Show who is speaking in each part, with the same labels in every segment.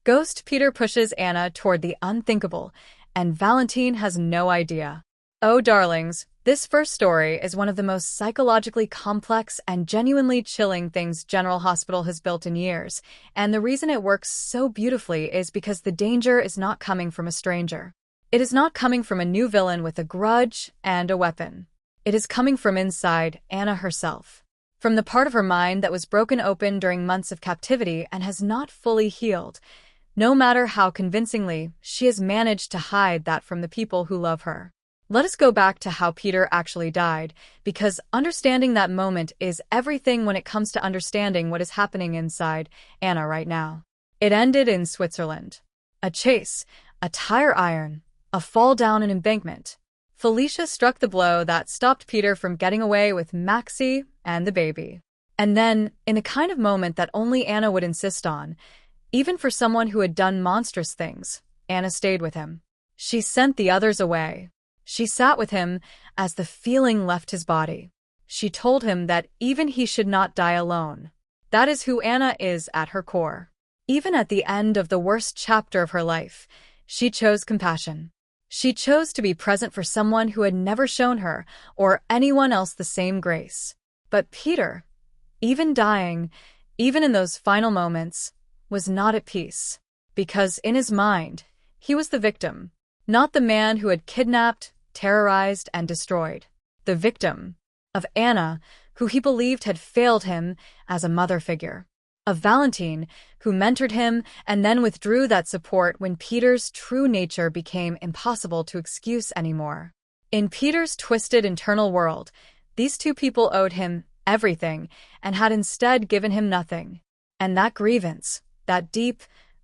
Speaker 1: Ghost Peter pushes Anna toward the unthinkable, and Valentin has no idea. Oh, darlings, this first story is one of the most psychologically complex and genuinely chilling things General Hospital has built in years, and the reason it works so beautifully is because the danger is not coming from a stranger. It is not coming from a new villain with a grudge and a weapon. It is coming from inside Anna herself. From the part of her mind that was broken open during months of captivity and has not fully healed, no matter how convincingly she has managed to hide that from the people who love her. Let us go back to how Peter actually died, because understanding that moment is everything when it comes to understanding what is happening inside Anna right now. It ended in Switzerland. A chase, a tire iron, a fall down an embankment. Felicia struck the blow that stopped Peter from getting away with Maxie and the baby. And then, in the kind of moment that only Anna would insist on, even for someone who had done monstrous things, Anna stayed with him. She sent the others away. She sat with him as the feeling left his body. She told him that even he should not die alone. That is who Anna is at her core. Even at the end of the worst chapter of her life, she chose compassion. She chose to be present for someone who had never shown her or anyone else the same grace. But Peter, even dying, even in those final moments, was not at peace. Because in his mind, he was the victim. Not the man who had kidnapped, terrorized, and destroyed. The victim of Anna, who he believed had failed him as a mother figure. Of Valentin, who mentored him and then withdrew that support when Peter's true nature became impossible to excuse anymore. In Peter's twisted internal world, these two people owed him everything and had instead given him nothing. And that grievance, that deep,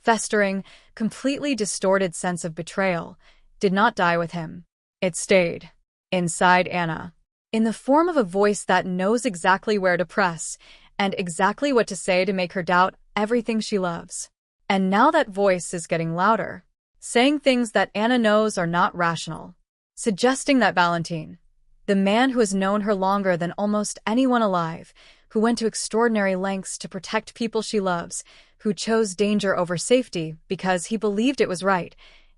Speaker 1: festering, completely distorted sense of betrayal, did not die with him. It stayed inside Anna, in the form of a voice that knows exactly where to press and exactly what to say to make her doubt everything she loves. And now that voice is getting louder, saying things that Anna knows are not rational, suggesting that Valentin, the man who has known her longer than almost anyone alive, who went to extraordinary lengths to protect people she loves, who chose danger over safety because he believed it was right,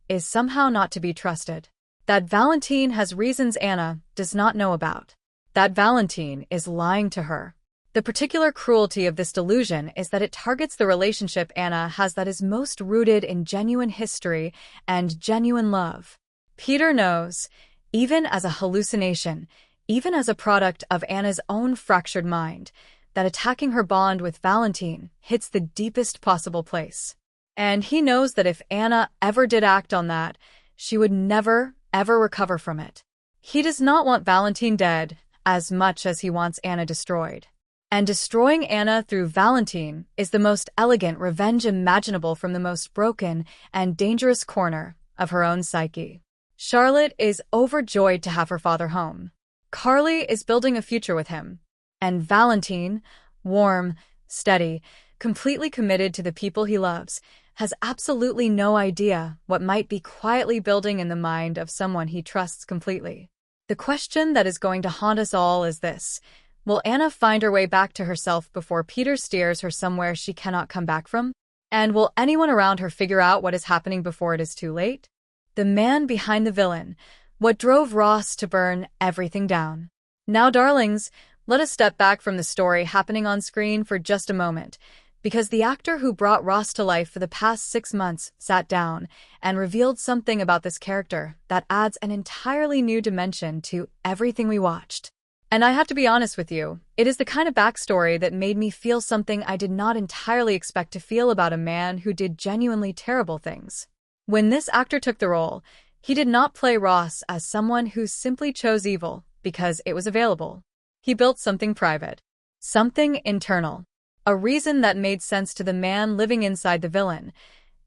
Speaker 1: is somehow not to be trusted. That Valentin has reasons Anna does not know about. That Valentin is lying to her. The particular cruelty of this delusion is that it targets the relationship Anna has that is most rooted in genuine history and genuine love. Peter knows, even as a hallucination, even as a product of Anna's own fractured mind, that attacking her bond with Valentin hits the deepest possible place. And he knows that if Anna ever did act on that, she would never, ever recover from it. He does not want Valentin dead as much as he wants Anna destroyed. And destroying Anna through Valentin is the most elegant revenge imaginable from the most broken and dangerous corner of her own psyche. Charlotte is overjoyed to have her father home. Carly is building a future with him. And Valentin, warm, steady, completely committed to the people he loves, has absolutely no idea what might be quietly building in the mind of someone he trusts completely. The question that is going to haunt us all is this: will Anna find her way back to herself before Peter steers her somewhere she cannot come back from? And will anyone around her figure out what is happening before it is too late? The man behind the villain, what drove Ross to burn everything down. Now, darlings, let us step back from the story happening on screen for just a moment, because the actor who brought Ross to life for the past 6 months sat down and revealed something about this character that adds an entirely new dimension to everything we watched. And I have to be honest with you, it is the kind of backstory that made me feel something I did not entirely expect to feel about a man who did genuinely terrible things. When this actor took the role, he did not play Ross as someone who simply chose evil because it was available. He built something private, something internal, a reason that made sense to the man living inside the villain,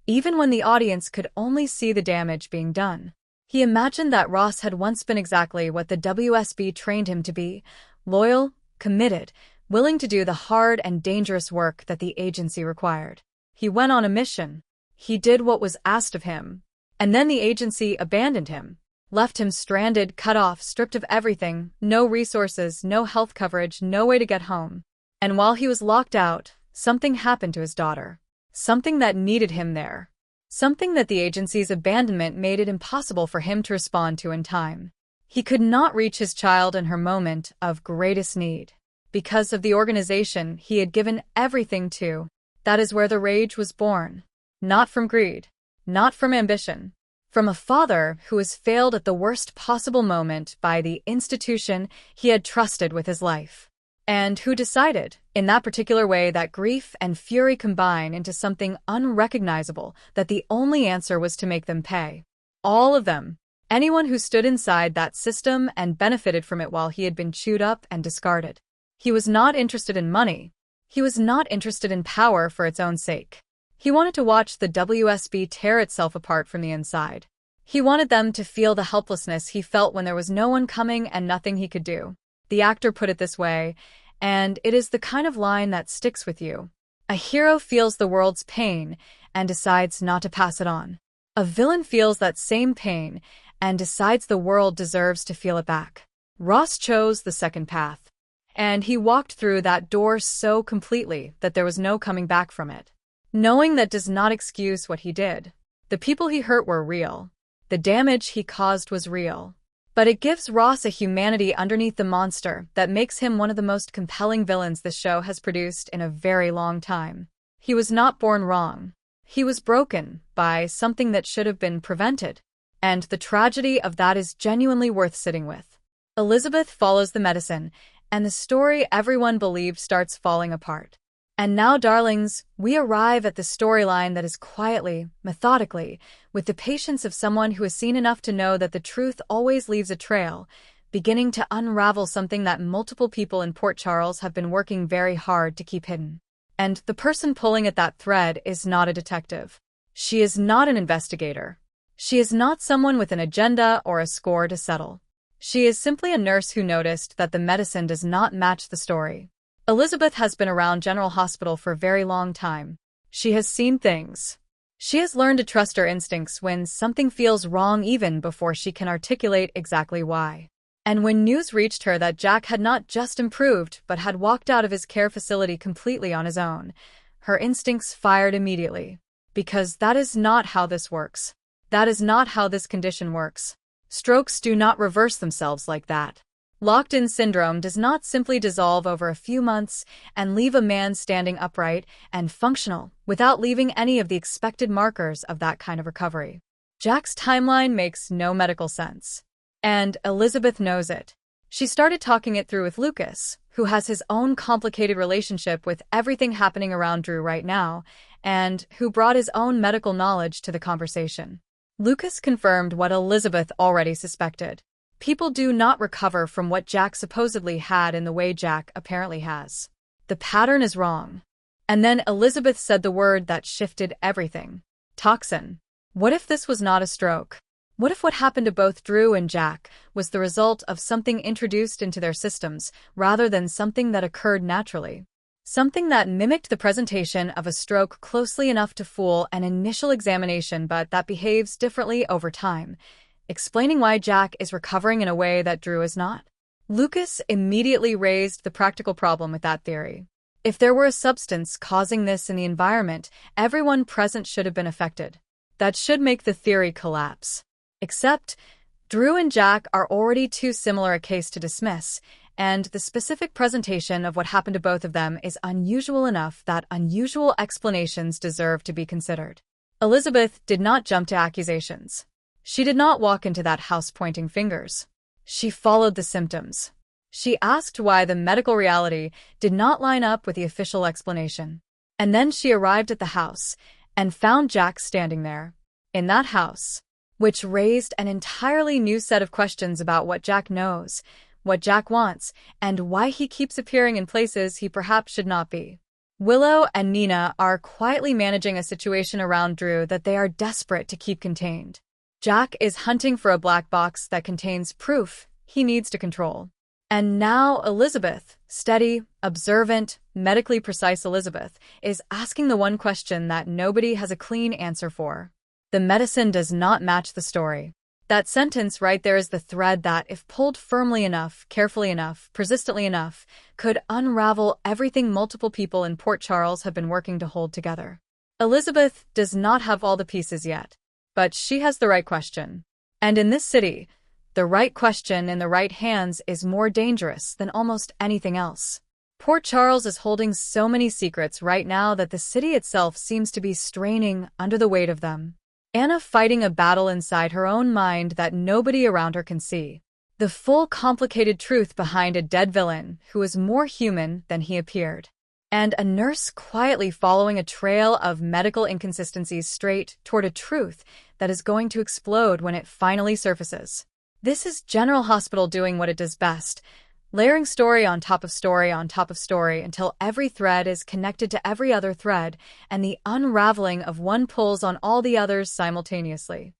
Speaker 1: even when the audience could only see the damage being done. He imagined that Ross had once been exactly what the WSB trained him to be: loyal, committed, willing to do the hard and dangerous work that the agency required. He went on a mission. He did what was asked of him. And then the agency abandoned him, left him stranded, cut off, stripped of everything, no resources, no health coverage, no way to get home. And while he was locked out, something happened to his daughter. something that needed him there, something that the agency's abandonment made it impossible for him to respond to in time. He could not reach his child in her moment of greatest need. Because of the organization he had given everything to. That is where the rage was born. Not from greed. Not from ambition. From a father who was failed at the worst possible moment by the institution he had trusted with his life. And who decided, in that particular way, that grief and fury combine into something unrecognizable, that the only answer was to make them pay. All of them. Anyone who stood inside that system and benefited from it while he had been chewed up and discarded. He was not interested in money. He was not interested in power for its own sake. He wanted to watch the WSB tear itself apart from the inside. He wanted them to feel the helplessness he felt when there was no one coming and nothing he could do. The actor put it this way, and it is the kind of line that sticks with you. A hero feels the world's pain and decides not to pass it on. A villain feels that same pain and decides the world deserves to feel it back. Ross chose the second path. And he walked through that door so completely that there was no coming back from it. Knowing that does not excuse what he did. The people he hurt were real. The damage he caused was real. But it gives Ross a humanity underneath the monster that makes him one of the most compelling villains this show has produced in a very long time. He was not born wrong. He was broken by something that should have been prevented. And the tragedy of that is genuinely worth sitting with. Elizabeth follows the medicine, and the story everyone believed starts falling apart. And now, darlings, we arrive at the storyline that is quietly, methodically, with the patience of someone who has seen enough to know that the truth always leaves a trail, beginning to unravel something that multiple people in Port Charles have been working very hard to keep hidden. And the person pulling at that thread is not a detective. She is not an investigator. She is not someone with an agenda or a score to settle. She is simply a nurse who noticed that the medicine does not match the story. Elizabeth has been around General Hospital for a very long time. She has seen things. She has learned to trust her instincts when something feels wrong even before she can articulate exactly why. And when news reached her that Jack had not just improved but had walked out of his care facility completely on his own, her instincts fired immediately. Because that is not how this works. That is not how this condition works. Strokes do not reverse themselves like that. Locked-in syndrome does not simply dissolve over a few months and leave a man standing upright and functional without leaving any of the expected markers of that kind of recovery. Jack's timeline makes no medical sense. And Elizabeth knows it. She started talking it through with Lucas, who has his own complicated relationship with everything happening around Drew right now, and who brought his own medical knowledge to the conversation. Lucas confirmed what Elizabeth already suspected. People do not recover from what Jack supposedly had in the way Jack apparently has. The pattern is wrong. And then Elizabeth said the word that shifted everything. Toxin. What if this was not a stroke? What if what happened to both Drew and Jack was the result of something introduced into their systems rather than something that occurred naturally? Something that mimicked the presentation of a stroke closely enough to fool an initial examination but that behaves differently over time, explaining why Jack is recovering in a way that Drew is not. Lucas immediately raised the practical problem with that theory. If there were a substance causing this in the environment, everyone present should have been affected. That should make the theory collapse. Except, Drew and Jack are already too similar a case to dismiss, and the specific presentation of what happened to both of them is unusual enough that unusual explanations deserve to be considered. Elizabeth did not jump to accusations. She did not walk into that house pointing fingers. She followed the symptoms. She asked why the medical reality did not line up with the official explanation. And then she arrived at the house and found Jack standing there, in that house, which raised an entirely new set of questions about what Jack knows, what Jack wants, and why he keeps appearing in places he perhaps should not be. Willow and Nina are quietly managing a situation around Drew that they are desperate to keep contained. Jack is hunting for a black box that contains proof he needs to control. And now Elizabeth, steady, observant, medically precise Elizabeth, is asking the one question that nobody has a clean answer for. The medicine does not match the story. That sentence right there is the thread that, if pulled firmly enough, carefully enough, persistently enough, could unravel everything multiple people in Port Charles have been working to hold together. Elizabeth does not have all the pieces yet, but she has the right question. And in this city, the right question in the right hands is more dangerous than almost anything else. Poor Charles is holding so many secrets right now that the city itself seems to be straining under the weight of them. Anna fighting a battle inside her own mind that nobody around her can see. The full complicated truth behind a dead villain who is more human than he appeared. And a nurse quietly following a trail of medical inconsistencies straight toward a truth that is going to explode when it finally surfaces. This is General Hospital doing what it does best, layering story on top of story on top of story until every thread is connected to every other thread, and the unraveling of one pulls on all the others simultaneously.